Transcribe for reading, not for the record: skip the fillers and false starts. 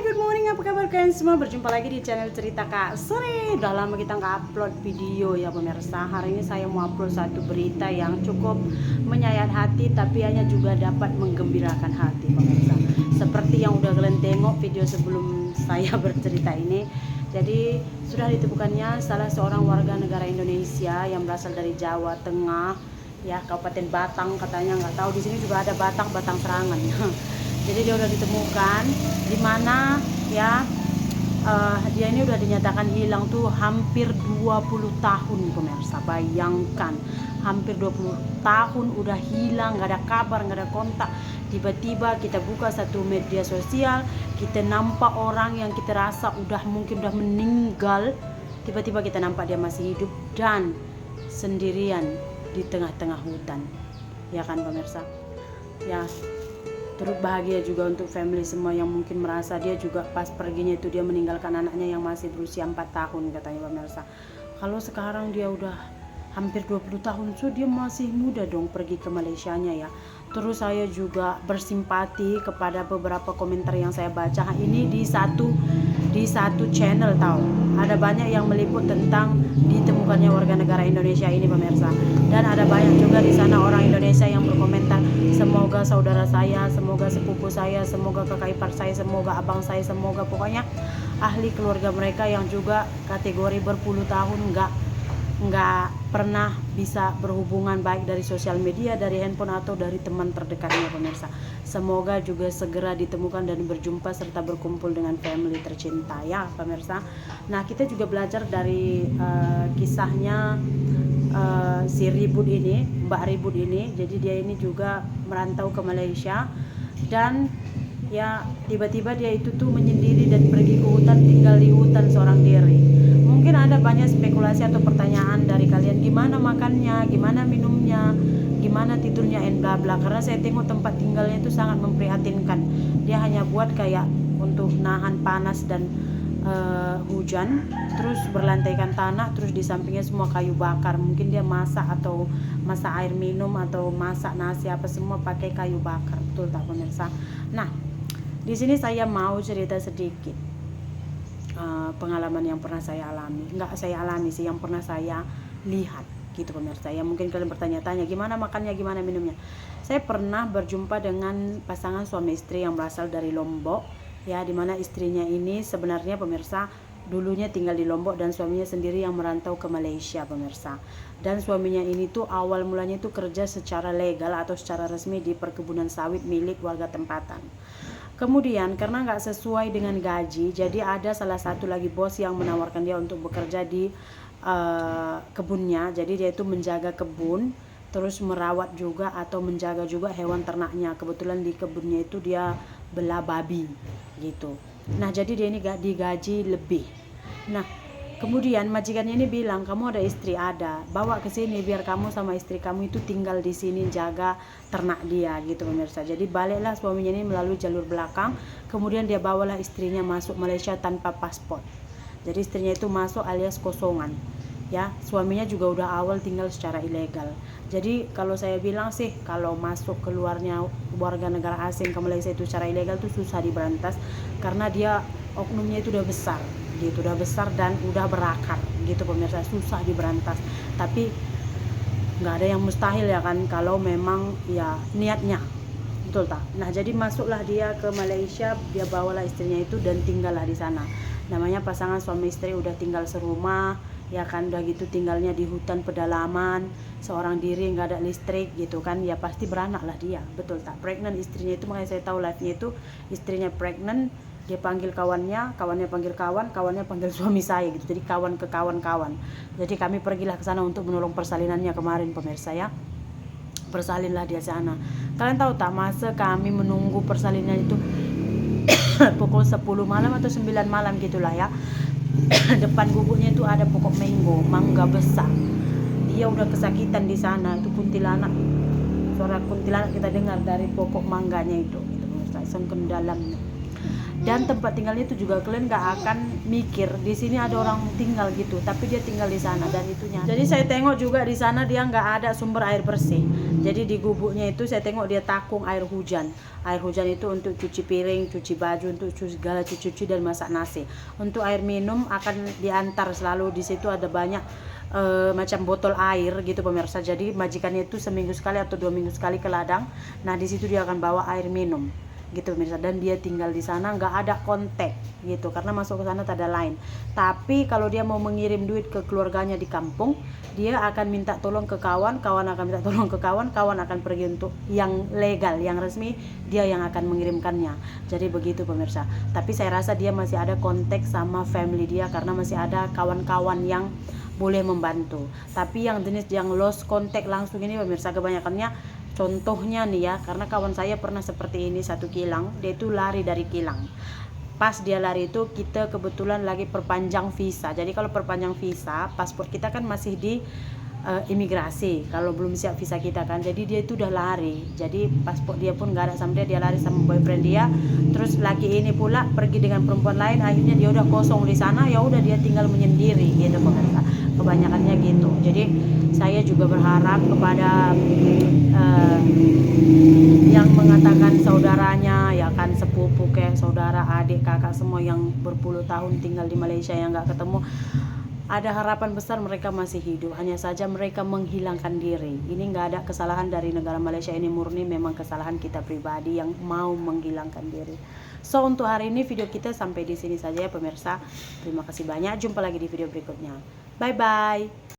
Hai, good morning, apa kabar kalian semua? Berjumpa lagi di channel Cerita Kak Sri. Udah lama kita nggak upload video ya pemirsa. Hari ini saya mau upload satu berita yang cukup menyayat hati, tapi hanya juga dapat menggembirakan hati pemirsa. Seperti yang udah kalian tengok video sebelum saya bercerita ini. Jadi sudah ditemukannya salah seorang warga negara Indonesia yang berasal dari Jawa Tengah, ya Kabupaten Batang katanya, nggak tahu di sini juga ada Batang Serangan. Jadi dia udah ditemukan di mana ya dia ini udah dinyatakan hilang tuh hampir 20 tahun pemirsa. Bayangkan hampir 20 tahun udah hilang, nggak ada kabar, nggak ada kontak. Tiba-tiba kita buka satu media sosial, kita nampak orang yang kita rasa mungkin udah meninggal, tiba-tiba kita nampak dia masih hidup dan sendirian di tengah-tengah hutan. Ya kan pemirsa? Ya, turut bahagia juga untuk family semua yang mungkin merasa dia juga pas perginya itu dia meninggalkan anaknya yang masih berusia 4 tahun katanya pemirsa. Kalau sekarang dia udah hampir 20 tahun, so dia masih muda dong pergi ke Malaysianya ya. Terus saya juga bersimpati kepada beberapa komentar yang saya baca. Ini di satu channel tahu. Ada banyak yang meliput tentang ditemukannya warga negara Indonesia ini pemirsa. Dan ada banyak juga di sana orang Indonesia yang berkomentar, semoga saudara saya, semoga sepupu saya, semoga kakak ipar saya, semoga abang saya, semoga pokoknya ahli keluarga mereka yang juga kategori berpuluh tahun nggak pernah bisa berhubungan baik dari sosial media, dari handphone atau dari teman terdekatnya pemirsa. Semoga juga segera ditemukan dan berjumpa serta berkumpul dengan family tercinta ya pemirsa. Nah, kita juga belajar dari kisahnya si Ribut ini, Mbak Ribut ini. Jadi dia ini juga merantau ke Malaysia dan ya tiba-tiba dia itu tuh menyendiri dan pergi ke hutan, tinggal di hutan seorang diri. Mungkin ada banyak spekulasi atau pertanyaan dari kalian, gimana makannya, gimana minumnya, gimana tidurnya, bla bla. Karena saya tengok tempat tinggalnya itu sangat memprihatinkan. Dia hanya buat kayak untuk nahan panas dan hujan, terus berlantaikan tanah, terus di sampingnya semua kayu bakar. Mungkin dia masak atau masak air minum atau masak nasi apa semua pakai kayu bakar, betul tak pemirsa? Nah, di sini saya mau cerita sedikit pengalaman yang pernah saya alami. Nggak saya alami sih, yang pernah saya lihat gitu pemirsa. Ya mungkin kalian bertanya-tanya gimana makannya, gimana minumnya. Saya pernah berjumpa dengan pasangan suami istri yang berasal dari Lombok, ya, dimana istrinya ini sebenarnya pemirsa dulunya tinggal di Lombok dan suaminya sendiri yang merantau ke Malaysia pemirsa. Dan suaminya ini tuh awal mulanya itu kerja secara legal atau secara resmi di perkebunan sawit milik warga tempatan. Kemudian karena nggak sesuai dengan gaji, jadi ada salah satu lagi bos yang menawarkan dia untuk bekerja di kebunnya. Jadi dia itu menjaga kebun, terus merawat juga atau menjaga juga hewan ternaknya. Kebetulan di kebunnya itu dia bela babi gitu. Nah, jadi dia ini digaji lebih. Nah, kemudian majikannya ini bilang, kamu ada istri? Ada, bawa ke sini biar kamu sama istri kamu itu tinggal di sini jaga ternak dia gitu pemirsa. Jadi baliklah suaminya ini melalui jalur belakang, kemudian dia bawalah istrinya masuk Malaysia tanpa paspor. Jadi istrinya itu masuk alias kosongan. Ya, suaminya juga udah awal tinggal secara ilegal. Jadi kalau saya bilang sih, kalau masuk keluarnya warga negara asing ke Malaysia itu secara ilegal tuh susah diberantas, karena dia oknumnya itu udah besar gitu, udah besar dan udah berakar gitu pemirsa, susah diberantas. Tapi nggak ada yang mustahil ya kan, kalau memang ya niatnya, betul tak? Nah, jadi masuklah dia ke Malaysia, dia bawalah istrinya itu dan tinggallah di sana. Namanya pasangan suami istri udah tinggal serumah ya kan, udah gitu tinggalnya di hutan pedalaman seorang diri, nggak ada listrik gitu kan, ya pasti beranak lah dia, betul tak? Pregnant istrinya itu, makanya saya tahu live-nya itu istrinya pregnant, dia panggil kawannya, kawannya panggil kawan, kawannya panggil suami saya gitu. Jadi kawan ke kawan-kawan. Jadi kami pergilah ke sana untuk menolong persalinannya kemarin pemirsa ya. Bersalinlah dia sana. Kalian tahu tak, masa kami menunggu persalinan itu pukul 10 malam atau 9 malam gitulah ya. Depan gubuknya itu ada pokok mangga besar. Dia udah kesakitan di sana, itu kuntilanak. Suara kuntilanak kita dengar dari pokok mangganya itu gitu pemirsa, sengkem dalamnya. dan tempat tinggalnya itu juga kalian nggak akan mikir di sini ada orang tinggal gitu, tapi dia tinggal di sana dan itunya. Jadi saya tengok juga di sana dia nggak ada sumber air bersih. Jadi di gubuknya itu saya tengok dia takung air hujan. Air hujan itu untuk cuci piring, cuci baju, untuk segala cuci dan masak nasi. Untuk air minum akan diantar selalu, di situ ada banyak macam botol air gitu pemirsa. Jadi majikannya itu seminggu sekali atau 2 minggu sekali ke ladang. Nah di situ dia akan bawa air minum gitu pemirsa, dan dia tinggal di sana, nggak ada kontak gitu karena masuk ke sana tak ada line. Tapi kalau dia mau mengirim duit ke keluarganya di kampung, dia akan minta tolong ke kawan, kawan akan minta tolong ke kawan, kawan akan pergi untuk yang legal, yang resmi, dia yang akan mengirimkannya. Jadi begitu pemirsa. Tapi saya rasa dia masih ada kontak sama family dia karena masih ada kawan-kawan yang boleh membantu. Tapi yang jenis yang lost contact langsung ini pemirsa, kebanyakannya contohnya nih ya, karena kawan saya pernah seperti ini, satu kilang, dia itu lari dari kilang. Pas dia lari itu kita kebetulan lagi perpanjang visa. Jadi kalau perpanjang visa, paspor kita kan masih di imigrasi kalau belum siap visa kita kan. Jadi dia itu udah lari, jadi paspor dia pun gak ada sama dia lari sama boyfriend dia. Terus laki ini pula pergi dengan perempuan lain, akhirnya dia udah kosong di sana, ya udah dia tinggal menyendiri gitu pemirsa, kebanyakannya gitu. Jadi saya juga berharap kepada yang mengatakan saudaranya ya kan, sepupu kayak saudara, adik, kakak semua yang berpuluh tahun tinggal di Malaysia yang gak ketemu, ada harapan besar mereka masih hidup, hanya saja mereka menghilangkan diri. Ini nggak ada kesalahan dari negara Malaysia, ini murni memang kesalahan kita pribadi yang mau menghilangkan diri. So untuk hari ini video kita sampai di sini saja ya pemirsa. Terima kasih banyak, jumpa lagi di video berikutnya. Bye bye.